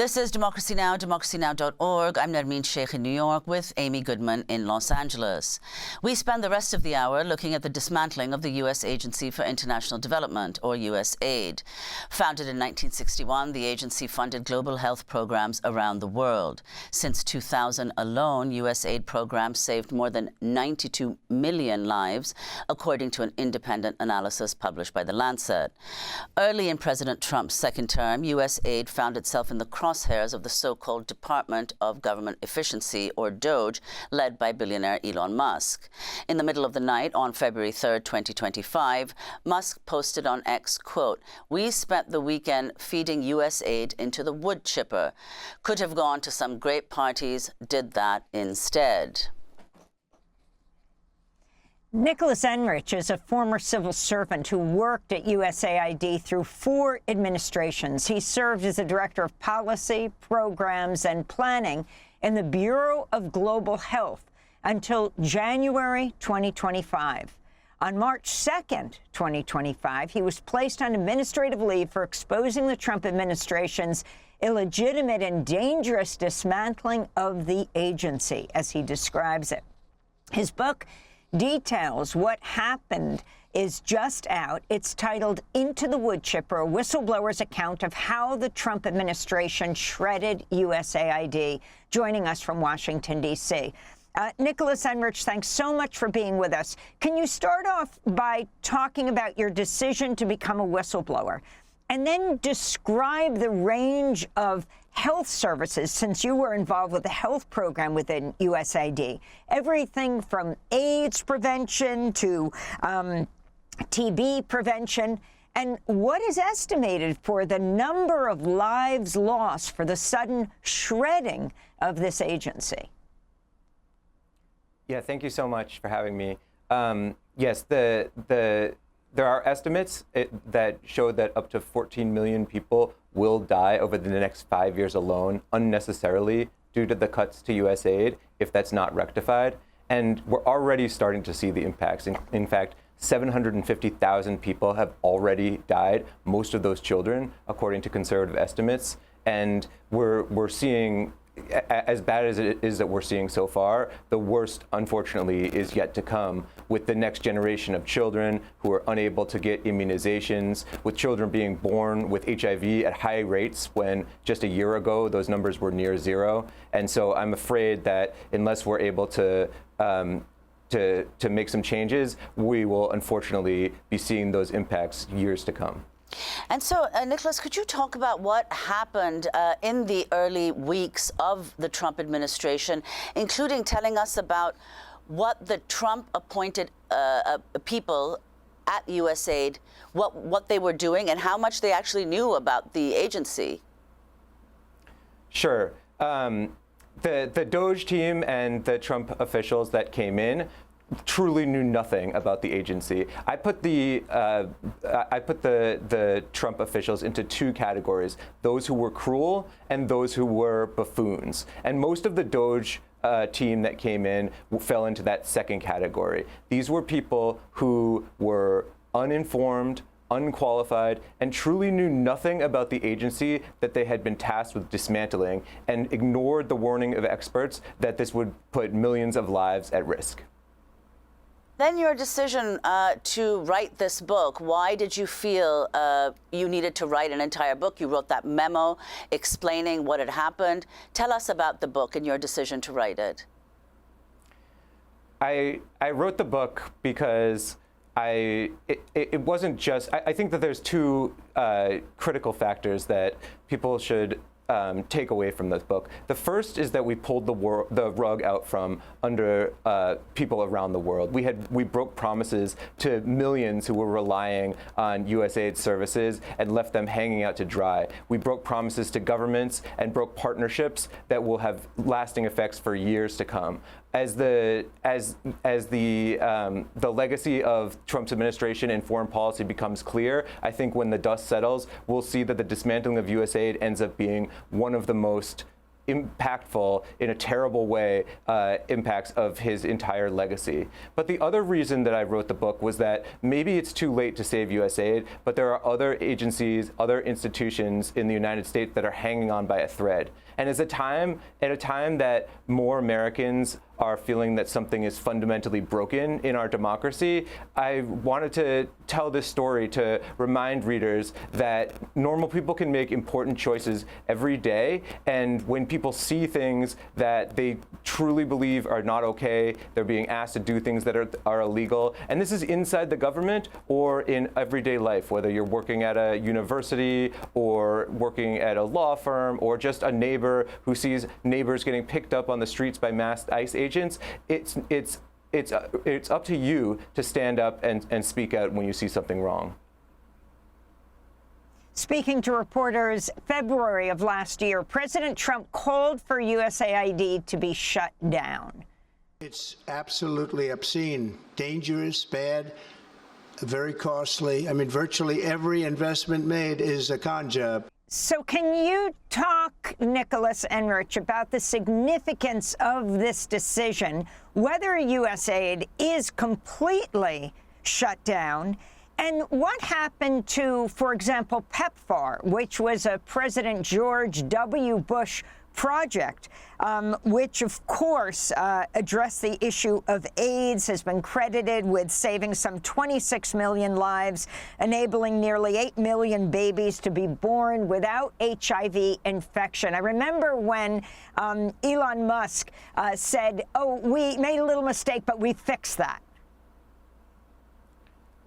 This is Democracy Now!, democracynow.org. I'm Nermeen Sheikh in New York with Amy Goodman in Los Angeles. We spend the rest of the hour looking at the dismantling of the U.S. Agency for International Development, or USAID. Founded in 1961, the agency funded global health programs around the world. Since 2000 alone, USAID programs saved more than 92 million lives, according to an independent analysis published by The Lancet. Early in President Trump's second term, USAID found itself in the crosshairs of the so-called Department of Government Efficiency, or DOGE, led by billionaire Elon Musk. In the middle of the night on February 3rd, 2025, Musk posted on X, quote, "We spent the weekend feeding USAID into the wood chipper. Could have gone to some great parties, did that instead." Nicholas Enrich is a former civil servant who worked at USAID through 4 administrations. He served as the Director of Policy, Programs, and Planning in the Bureau of Global Health until January 2025. On March 2nd, 2025, he was placed on administrative leave for exposing the Trump administration's illegitimate and dangerous dismantling of the agency, as he describes it. His book details what happened is just out. It's titled Into the Wood Chipper, a whistleblower's account of how the Trump administration shredded USAID. Joining us from Washington, D.C. Nicholas Enrich, thanks so much for being with us. Can you start off by talking about your decision to become a whistleblower, and then describe the range of health services, since you were involved with the health program within USAID, everything from AIDS prevention to TB prevention, and what is estimated for the number of lives lost for the sudden shredding of this agency? Yeah, thank you so much for having me. Yes, there are estimates that show that up to 14 million people will die over the next 5 years alone unnecessarily due to the cuts to USAID if that's not rectified. And we're already starting to see the impacts. In fact, 750,000 people have already died, most of those children, according to conservative estimates. And we're seeing, as bad as it is that we're seeing so far, the worst, unfortunately, is yet to come with the next generation of children who are unable to get immunizations, with children being born with HIV at high rates when just a year ago those numbers were near zero. And so I'm afraid that unless we're able to make some changes, we will unfortunately be seeing those impacts years to come. And so, Nicholas, could you talk about what happened in the early weeks of the Trump administration, including telling us about what the Trump-appointed people at USAID, what they were doing and how much they actually knew about the agency? Sure. The DOGE team and the Trump officials that came in truly knew nothing about the agency. I put the Trump officials into 2 categories: those who were cruel and those who were buffoons. And most of the DOGE team that came in fell into that second category. These were people who were uninformed, unqualified, and truly knew nothing about the agency that they had been tasked with dismantling, and ignored the warning of experts that this would put millions of lives at risk. Then your decision to write this book, why did you feel you needed to write an entire book? You wrote that memo explaining what had happened. Tell us about the book and your decision to write it. I wrote the book because it wasn't just, I think that there's 2 critical factors that people should take away from this book. The first is that we pulled the rug out from under people around the world. We broke promises to millions who were relying on USAID services and left them hanging out to dry. We broke promises to governments and broke partnerships that will have lasting effects for years to come. As the legacy of Trump's administration and foreign policy becomes clear, I think when the dust settles, we'll see that the dismantling of USAID ends up being one of the most impactful in a terrible way impacts of his entire legacy. But the other reason that I wrote the book was that maybe it's too late to save USAID, but there are other agencies, other institutions in the United States that are hanging on by a thread. And at a time that more Americans are feeling that something is fundamentally broken in our democracy, I wanted to tell this story to remind readers that normal people can make important choices every day. And when people see things that they truly believe are not okay, they're being asked to do things that are illegal. And this is inside the government or in everyday life, whether you're working at a university or working at a law firm or just a neighbor who sees neighbors getting picked up on the streets by masked ICE agents. It's up to you to stand up and speak out when you see something wrong. Speaking to reporters February of last year, President Trump called for USAID to be shut down. It's absolutely obscene, dangerous, bad, very costly. I mean, virtually every investment made is a con job. So can you talk, Nicholas Enrich, about the significance of this decision, whether USAID is completely shut down, and what happened to, for example, PEPFAR, which was a President George W. Bush project, which, of course, addressed the issue of AIDS, has been credited with saving some 26 million lives, enabling nearly 8 million babies to be born without HIV infection. I remember when Elon Musk said, oh, we made a little mistake, but we fixed that.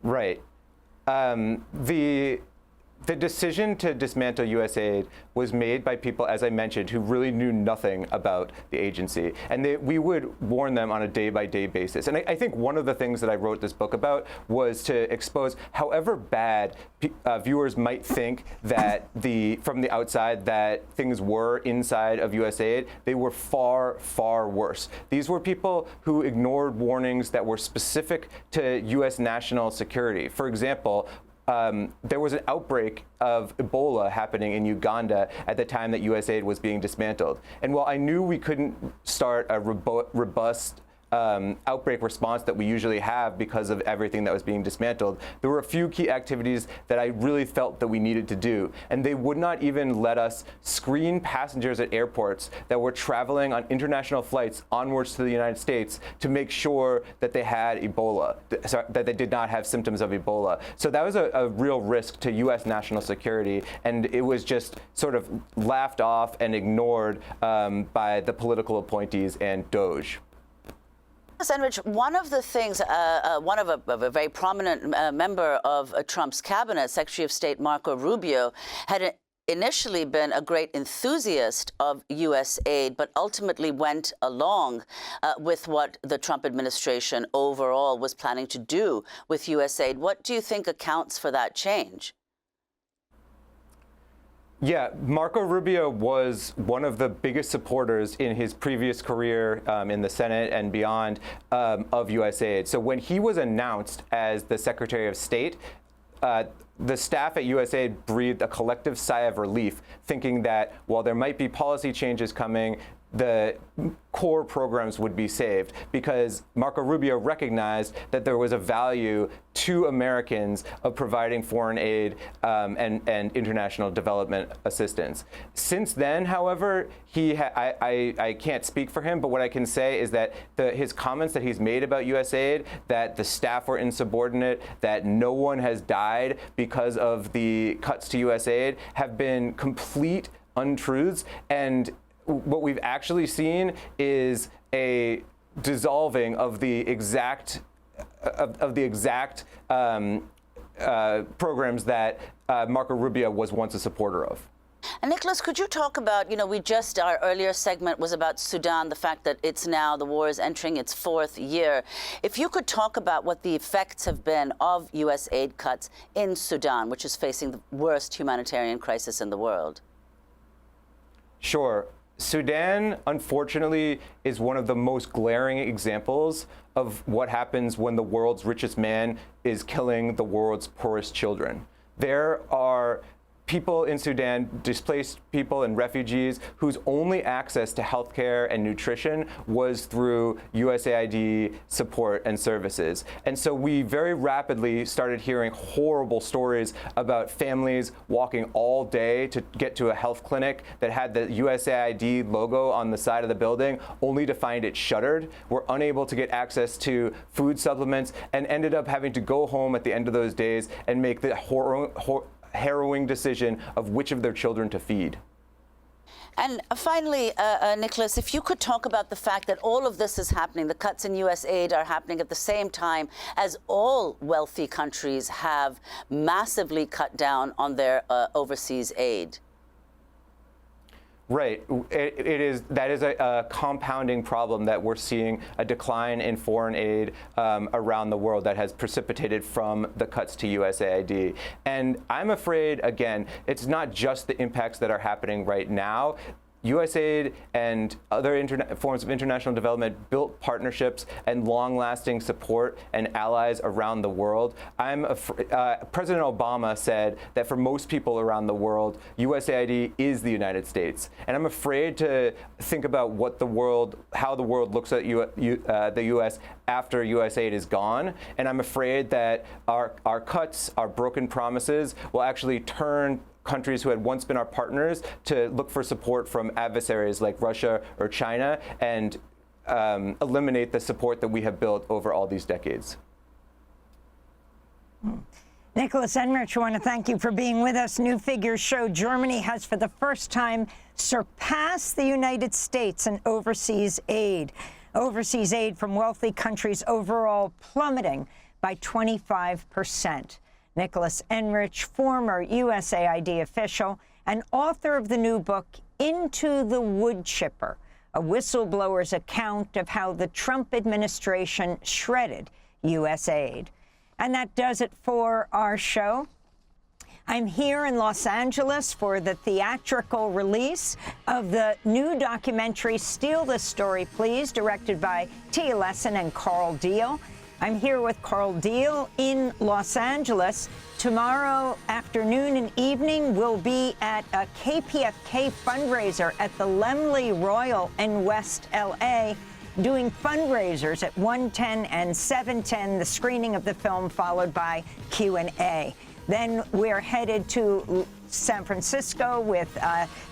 Right. The decision to dismantle USAID was made by people, as I mentioned, who really knew nothing about the agency. And we would warn them on a day-by-day basis. And I think one of the things that I wrote this book about was to expose however bad viewers might think that from the outside that things were inside of USAID, they were far, far worse. These were people who ignored warnings that were specific to U.S. national security. For example, there was an outbreak of Ebola happening in Uganda at the time that USAID was being dismantled. And while I knew we couldn't start a robust outbreak response that we usually have because of everything that was being dismantled, there were a few key activities that I really felt that we needed to do. And they would not even let us screen passengers at airports that were traveling on international flights onwards to the United States to make sure that they had Ebola, that they did not have symptoms of Ebola. So that was a real risk to U.S. national security. And it was just sort of laughed off and ignored by the political appointees and DOGE. Enrich, one of the things, one of a very prominent member of Trump's cabinet, Secretary of State Marco Rubio, had initially been a great enthusiast of USAID, but ultimately went along with what the Trump administration overall was planning to do with USAID. What do you think accounts for that change? Yeah, Marco Rubio was one of the biggest supporters in his previous career in the Senate and beyond of USAID. So when he was announced as the Secretary of State, the staff at USAID breathed a collective sigh of relief, thinking that while there might be policy changes coming, the core programs would be saved, because Marco Rubio recognized that there was a value to Americans of providing foreign aid and international development assistance. Since then, however, I can't speak for him, but what I can say is that his comments that he's made about USAID, that the staff were insubordinate, that no one has died because of the cuts to USAID, have been complete untruths. And what we've actually seen is a dissolving of the exact programs that Marco Rubio was once a supporter of. And Nicholas, could you talk about, our earlier segment was about Sudan, the fact that the war is entering its 4th year. If you could talk about what the effects have been of U.S. aid cuts in Sudan, which is facing the worst humanitarian crisis in the world. Sure. Sudan, unfortunately, is one of the most glaring examples of what happens when the world's richest man is killing the world's poorest children. There are people in Sudan, displaced people and refugees whose only access to healthcare and nutrition was through USAID support and services. And so we very rapidly started hearing horrible stories about families walking all day to get to a health clinic that had the USAID logo on the side of the building, only to find it shuttered. Were unable to get access to food supplements and ended up having to go home at the end of those days and make the harrowing decision of which of their children to feed. And finally, Nicholas, if you could talk about the fact that all of this is happening, the cuts in U.S. aid are happening at the same time as all wealthy countries have massively cut down on their overseas aid. Right. That is a compounding problem that we're seeing a decline in foreign aid around the world that has precipitated from the cuts to USAID. And I'm afraid, again, it's not just the impacts that are happening right now. USAID and other forms of international development built partnerships and long-lasting support and allies around the world. President Obama said that for most people around the world, USAID is the United States. And I'm afraid to think about how the world looks at the U.S. after USAID is gone. And I'm afraid that our cuts, our broken promises, will actually turn countries who had once been our partners to look for support from adversaries like Russia or China and eliminate the support that we have built over all these decades. Nicholas Enrich, I want to thank you for being with us. New figures show Germany has for the first time surpassed the United States in overseas aid. Overseas aid from wealthy countries overall plummeting by 25%. Nicholas Enrich, former USAID official and author of the new book, Into the Wood Chipper, a whistleblower's account of how the Trump administration shredded USAID. And that does it for our show. I'm here in Los Angeles for the theatrical release of the new documentary, Steal This Story, Please, directed by Tia Lesson and Carl Deal. I'm here with Carl Deal in Los Angeles. Tomorrow afternoon and evening, we'll be at a KPFK fundraiser at the Laemmle Royal in West L.A., doing fundraisers at 1:10 and 7:10, the screening of the film followed by Q&A. Then we're headed to San Francisco with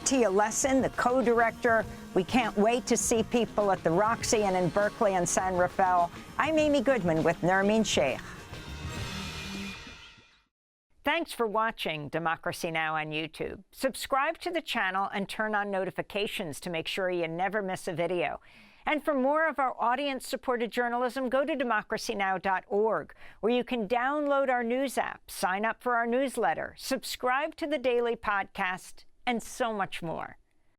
Tia Lesson, the co-director. We can't wait to see people at the Roxy and in Berkeley and San Rafael. I'm Amy Goodman with Nermeen Sheikh. Thanks for watching Democracy Now! On YouTube. Subscribe to the channel and turn on notifications to make sure you never miss a video. And for more of our audience-supported journalism, go to democracynow.org, where you can download our news app, sign up for our newsletter, subscribe to the daily podcast, and so much more.